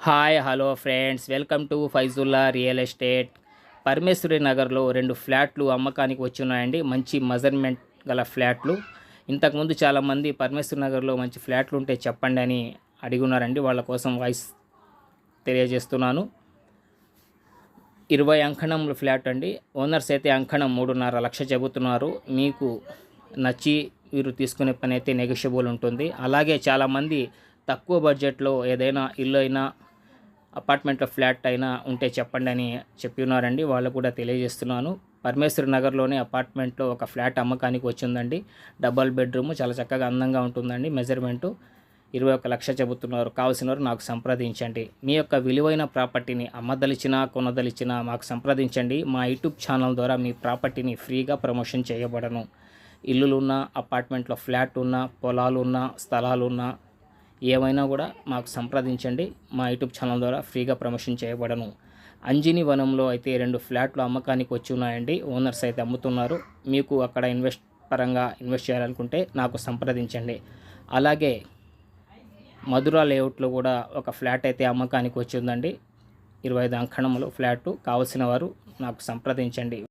Hi hello friends, welcome to Faizullah real estate. Parameshwari నగర్లో 2 ఫ్లాట్లు అమ్మకానికి వచ్చున్నాయండి. మంచి మెజర్మెంట్ గల ఫ్లాట్లు. ఇంతకుముందు చాలామంది పరమేశ్వరి నగర్లో మంచి ఫ్లాట్లు ఉంటే చెప్పండి అని అడిగున్నారండి. వాళ్ళ కోసం వాయిస్ తెలియజేస్తున్నాను. 20 అంకణంలో ఫ్లాట్ అండి. ఓనర్స్ అయితే అంకణం 3.5 లక్షలు చెబుతున్నారు. మీకు నచ్చి మీరు తీసుకునే పని అయితే నెగోషియబుల్ ఉంటుంది. అలాగే చాలామంది తక్కువ బడ్జెట్లో ఏదైనా ఇల్లు అయినా అపార్ట్మెంట్లో ఫ్లాట్ అయినా ఉంటే చెప్పండి అని చెప్పి ఉన్నారండి. వాళ్ళు కూడా తెలియజేస్తున్నాను. పరమేశ్వరి నగర్లోనే అపార్ట్మెంట్లో ఒక ఫ్లాట్ అమ్మకానికి వచ్చిందండి. డబల్ బెడ్రూమ్, చాలా చక్కగా అందంగా ఉంటుందండి. మెజర్మెంటు 21 లక్షలు చెబుతున్నారు. కావాల్సిన వారు నాకు సంప్రదించండి. మీ యొక్క విలువైన ప్రాపర్టీని అమ్మదలిచినా కొనదలిచినా మాకు సంప్రదించండి. మా యూట్యూబ్ ఛానల్ ద్వారా మీ ప్రాపర్టీని ఫ్రీగా ప్రమోషన్ చేయబడను. ఇల్లులున్నా, అపార్ట్మెంట్లో ఫ్లాట్ ఉన్నా, పొలాలు ఉన్నా, స్థలాలు ఉన్నా ఏమైనా కూడా మాకు సంప్రదించండి. మా యూట్యూబ్ ఛానల్ ద్వారా ఫ్రీగా ప్రమోషన్ చేయబడను. అంజిని వనంలో అయితే 2 ఫ్లాట్లు అమ్మకానికి వచ్చి ఉన్నాయండి. ఓనర్స్ అయితే అమ్ముతున్నారు. మీకు అక్కడ ఇన్వెస్ట్ చేయాలనుకుంటే నాకు సంప్రదించండి. అలాగే మధుర లేఅవుట్లో కూడా ఒక ఫ్లాట్ అయితే అమ్మకానికి వచ్చి ఉందండి. 25 అంకణములు ఫ్లాటు. కావలసిన వారు నాకు సంప్రదించండి.